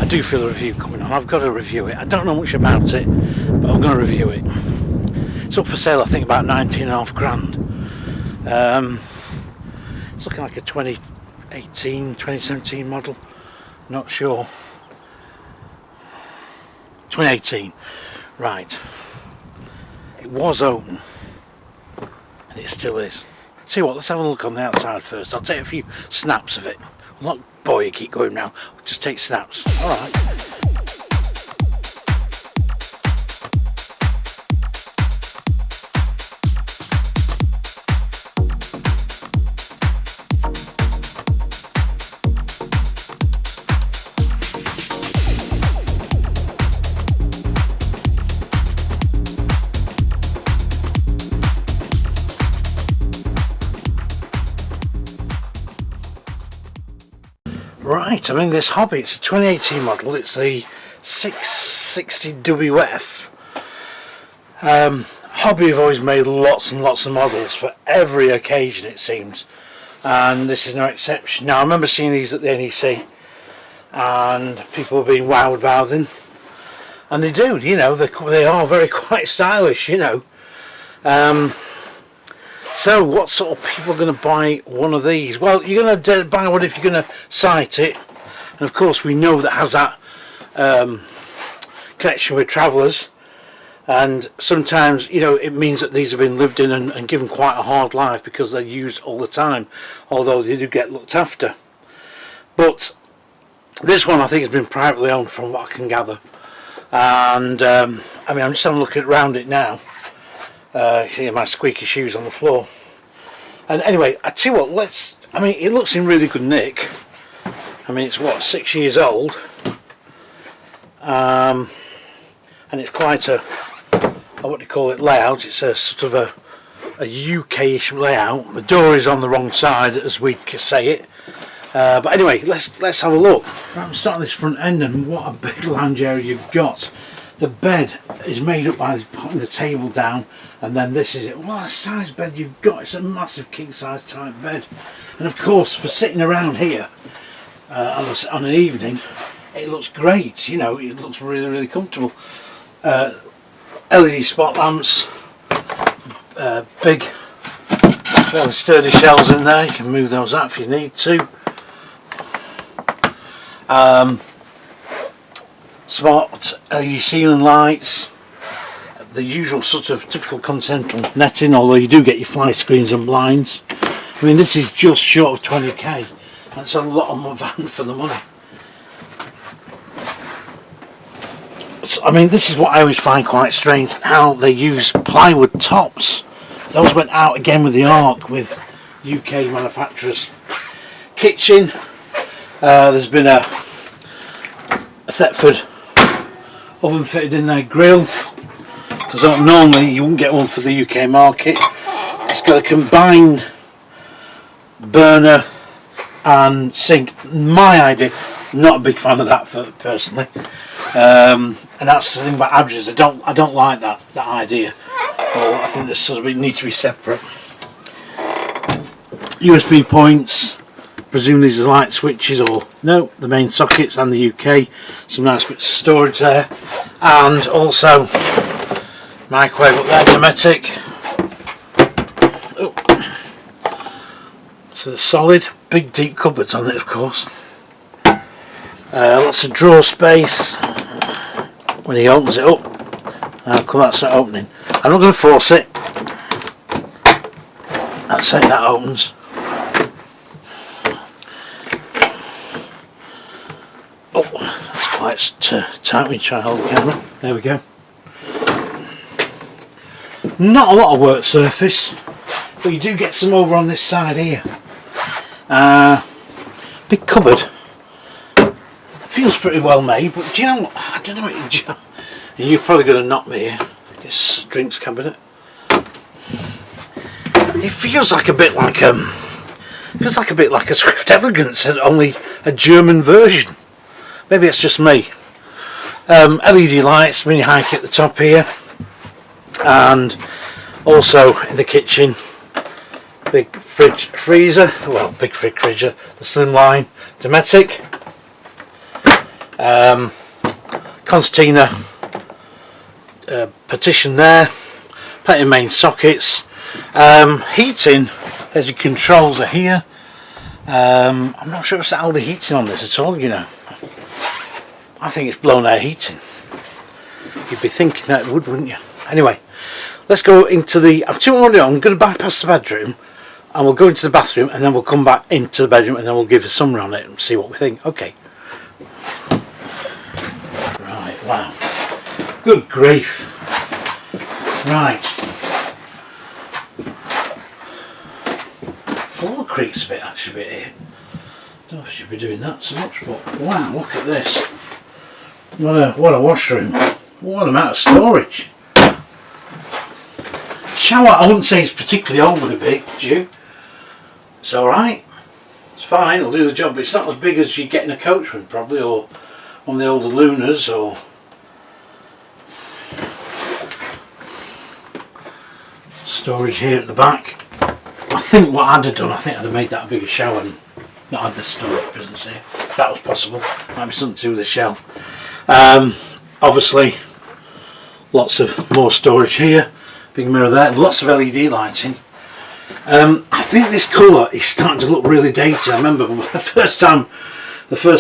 do feel a review coming on. I've got to review it. I don't know much about it, but I'm going to review it. It's up for sale, I think, about 19.5 grand. It's looking like a 2017 model. Not sure. 2018. Right. It was open, and it still is. See what? Let's have a look on the outside first. I'll take a few snaps of it. I'm not boy, you keep going now. Just take snaps. All right. Right, I'm in this hobby. It's a 2018 model. It's the 660 WF. Hobby have always made lots and lots of models for every occasion, it seems, and this is no exception. Now, I remember seeing these at the NEC, and people have been wowed by them, and they do, you know, they are very quite stylish, you know. So what sort of people are going to buy one of these? Well, you're going to buy one if you're going to sight it, and of course we know that has that connection with travellers, and sometimes, you know, it means that these have been lived in and given quite a hard life because they're used all the time, although they do get looked after. But this one I think has been privately owned from what I can gather, and I mean, I'm just having a look around it now. Hear my squeaky shoes on the floor. And anyway, I tell you what, I mean, it looks in really good nick. I mean, it's what, 6 years old, and it's quite a what do you call it, layout. It's a sort of a UK-ish layout. The door is on the wrong side, as we say it. But anyway, let's have a look. Right, I'm starting this front end, and what a big lounge area you've got. The bed is made up by putting the table down, and then this is it. What a size bed you've got. It's a massive king size type bed, and of course for sitting around here on an evening, it looks great. You know, it looks really comfortable. LED spot lamps, big fairly sturdy shelves in there. You can move those out if you need to. Smart LED ceiling lights, the usual sort of typical continental netting, although you do get your fly screens and blinds. I mean, this is just short of 20k. That's a lot on my van for the money. So, I mean, this is what I always find quite strange, how they use plywood tops. Those went out again with the Arc with UK manufacturers. Kitchen, there's been a Thetford oven fitted in their grill, because normally you wouldn't get one for the UK market. It's got a combined burner and sink. My idea, not a big fan of that personally, and that's the thing about averages. I don't like that idea. Well, I think this sort of need to be separate. USB points. Presume these are light switches, or no, the main sockets, and the UK. Some nice bits of storage there, and also microwave up there, domestic. Oh. So it's solid, big deep cupboards on it, of course. Lots of drawer space. When he opens it up, how come that's not opening? I'm not going to force it. That's it, that opens. Oh, that's quite tight when you try to hold the camera. There we go. Not a lot of work surface, but you do get some over on this side here. Big cupboard. Feels pretty well made, but do you know what? I don't know what you're probably going to knock me here. This drinks cabinet. It feels like a bit like a Swift Elegance, and only a German version. Maybe it's just me. LED lights, mini high kit at the top here, and also in the kitchen, big fridge freezer. Well, big fridge freezer, the slimline Dometic. concertina partition there, plenty of main sockets, heating. There's your controls are here. I'm not sure it's Aldi heating on this at all, you know. I think it's blown air heating. You'd be thinking that it would, wouldn't you? Anyway, let's go into the... I'm going to bypass the bedroom and we'll go into the bathroom and then we'll come back into the bedroom and then we'll give a summary on it and see what we think. Okay. Right, wow. Good grief. Right. Floor creaks a bit actually here. Don't know if I should be doing that so much, but wow, look at this. What a washroom. What amount of storage. Shower, I wouldn't say it's particularly overly big, do you? It's alright. It's fine, it'll do the job, but it's not as big as you get in a coachman probably, or one of the older Lunas, or... Storage here at the back. I think what I'd have done, I think I'd have made that a bigger shower and not had the storage business here, if that was possible. Might be something to do with the shell. Obviously, lots of more storage here, big mirror there, lots of LED lighting. I think this colour is starting to look really dated. I remember the first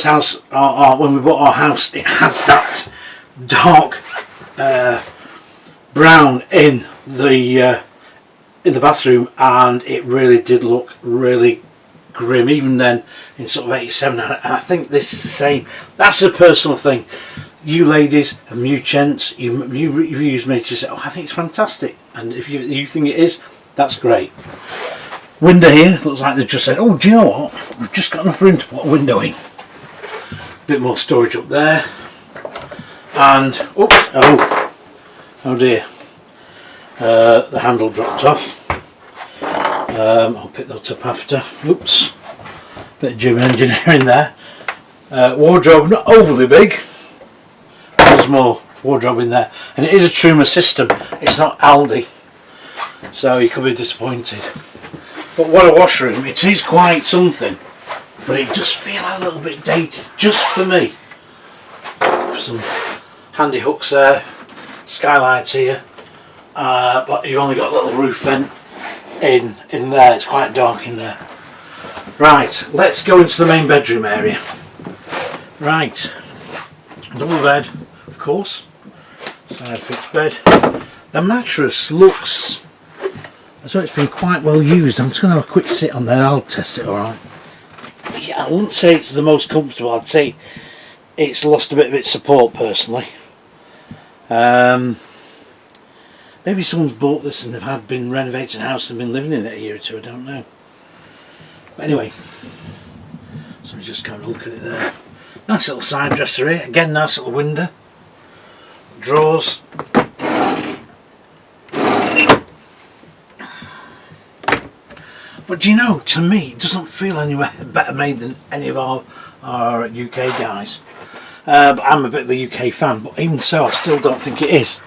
house, when we bought our house, it had that dark brown in the bathroom, and it really did look really grim even then in sort of 87, and I think this is the same. That's a personal thing. You ladies and you gents, you use me to say, oh, I think it's fantastic, and if you think it is, that's great. Window here looks like they've just said, oh, do you know what, we've just got enough room to put a window in. Bit more storage up there, and oops, oh dear, the handle dropped off. I'll pick that up after. Oops, bit of German engineering there. Wardrobe not overly big. There's more wardrobe in there, and it is a Truma system. It's not Aldi, so you could be disappointed. But what a washroom! It is quite something, but it does feel a little bit dated, just for me. Some handy hooks there, skylights here, but you've only got a little roof vent in there. It's quite dark in there. Right, let's go into the main bedroom area. Right, double bed, of course, side fixed bed. The mattress looks as though it's been quite well used. I'm just going to have a quick sit on there. I'll test it. Alright. Yeah, I wouldn't say it's the most comfortable. I'd say it's lost a bit of its support personally. Maybe someone's bought this and they've been renovating a house and been living in it a year or two, I don't know. But anyway, so we just kind of look at it there. Nice little side dresser here, again nice little window. Drawers. But do you know, to me, it doesn't feel anywhere better made than any of our UK guys. But I'm a bit of a UK fan, but even so, I still don't think it is.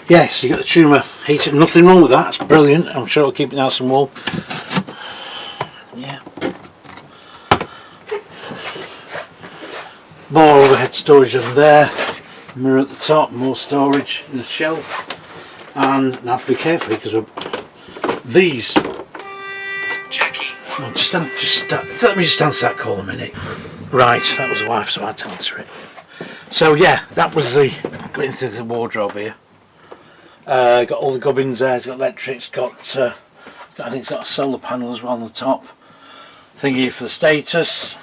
Yes, you got the Truma heater, nothing wrong with that, it's brilliant. I'm sure it'll keep it nice and warm. Yeah. More overhead storage over there, mirror at the top, more storage in the shelf. And I have to be careful because these. Jackie. Oh, let me just answer that call a minute. Right, that was the wife, so I had to answer it. So yeah, that was going through the wardrobe here. Got all the gubbins there. It's got electrics. Got I think it's got a solar panel as well on the top. Thing here for the status.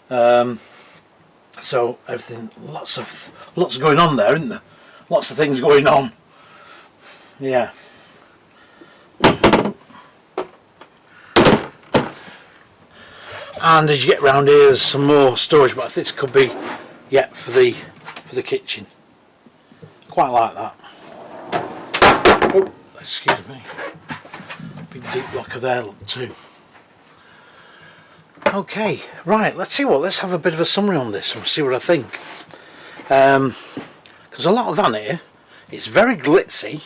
So everything, lots going on there, isn't there? Lots of things going on. Yeah. And as you get round here, there's some more storage, but I think this could be, yeah, for the kitchen. Quite like that. Oh, excuse me. Big deep locker there, look too. Okay, right. Let's have a bit of a summary on this and see what I think. Because a lot of van here, it's very glitzy,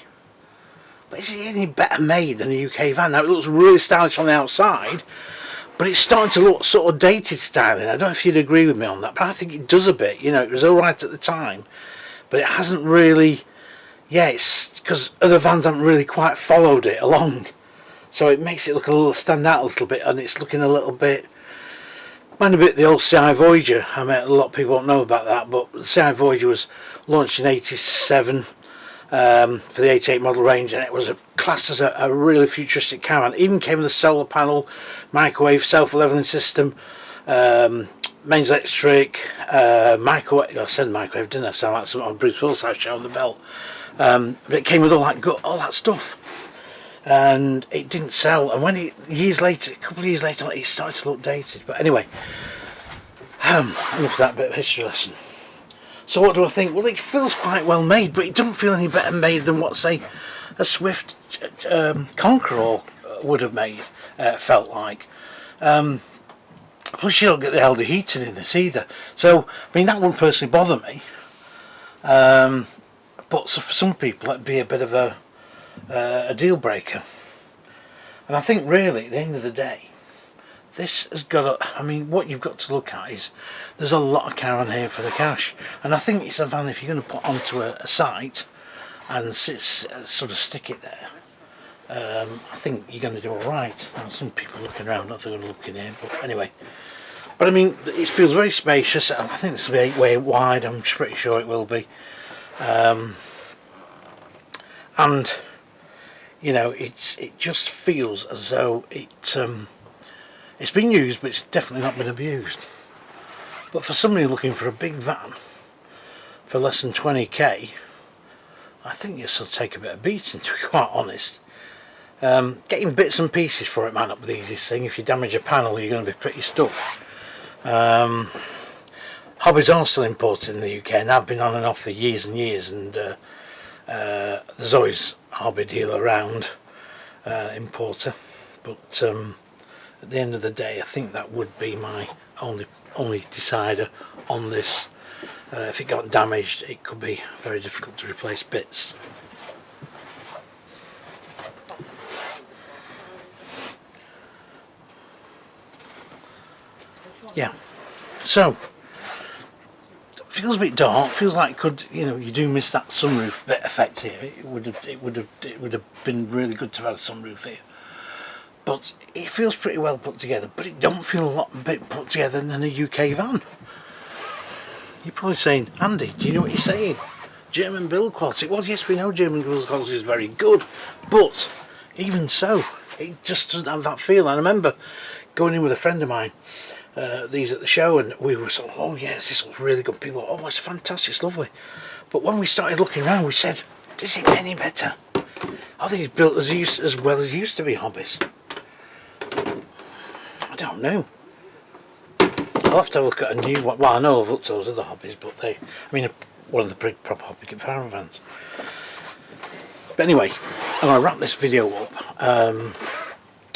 but is it any better made than a UK van? Now it looks really stylish on the outside, but it's starting to look sort of dated styling. I don't know if you'd agree with me on that, but I think it does a bit. You know, it was alright at the time, but it hasn't really. Yeah, it's because other vans haven't really quite followed it along, so it makes it look a little stand out a little bit, and it's looking a little bit. Mind a bit the old CI Voyager. I mean, a lot of people don't know about that, but the CI Voyager was launched in '87 for the 88 model range, and it was classed as a really futuristic caravan. It even came with a solar panel, microwave, self-leveling system, mains electric, microwave. I said microwave, didn't I? Sound like something on Bruce Willis show on the belt. But it came with all that stuff, and it didn't sell. And when a couple of years later, it started to look dated. But anyway, enough of that bit of history lesson. So what do I think? Well, it feels quite well made, but it doesn't feel any better made than what, say, a Swift Conqueror would have made. Felt like. Plus, you don't get the LD heating in this either. So, I mean, that wouldn't personally bother me. But for some people, it'd be a bit of a deal breaker. And I think, really, at the end of the day, this has got to. I mean, what you've got to look at is there's a lot of caravan here for the cash, and I think it's a van if you're going to put onto a site and sort of stick it there. I think you're going to do all right. Now, some people looking around, not they're going to look in here, but anyway. But I mean, it feels very spacious. I think this will be 8-way wide. I'm pretty sure it will be. And you know, it just feels as though it's been used, but it's definitely not been abused. But for somebody looking for a big van for less than 20k, I think this will take a bit of beating, to be quite honest. Getting bits and pieces for it might not be the easiest thing. If you damage a panel, you're going to be pretty stuck. Hobbies are still imported in the UK, and have been on and off for years and years, and there's always a hobby dealer around, importer, but at the end of the day, I think that would be my only decider on this. If it got damaged, it could be very difficult to replace bits. Yeah, so feels a bit dark. Feels like you do miss that sunroof bit effect here. It would have been really good to have a sunroof here. But it feels pretty well put together. But it don't feel a lot bit put together than a UK van. You're probably saying, Andy, do you know what you're saying? German build quality. Well, yes, we know German build quality is very good, but even so, it just doesn't have that feel. And I remember going in with a friend of mine. These at the show, and we were sort of, oh yes, this looks really good. People were, oh, it's fantastic, it's lovely. But when we started looking around, we said, does it get any better? Are these built as well as used to be hobbies? I don't know. I'll have to have a look at a new one. Well, I know I've looked at those other hobbies, but one of the big proper hobby caravans. But anyway, I'm going to wrap this video up. I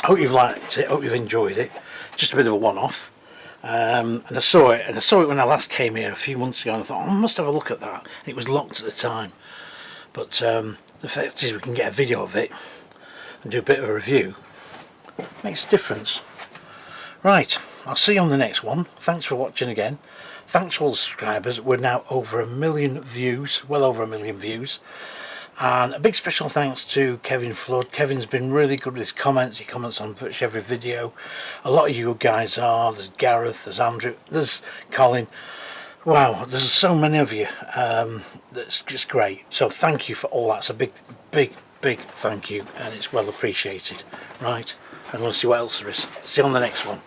hope you've liked it, hope you've enjoyed it. Just a bit of a one-off. And I saw it when I last came here a few months ago, and I thought, oh, I must have a look at that. And it was locked at the time, but the fact is we can get a video of it and do a bit of a review. Makes a difference. Right, I'll see you on the next one. Thanks for watching again. Thanks to all the subscribers. We're now over 1 million views, well over 1 million views. And a big special thanks to Kevin Flood. Kevin's been really good with his comments. He comments on virtually every video. A lot of you guys are. There's Gareth, there's Andrew, there's Colin. Wow, there's so many of you. That's just great. So thank you for all that. It's a big thank you, and it's well appreciated. Right, I'm going to see what else there is. See you on the next one.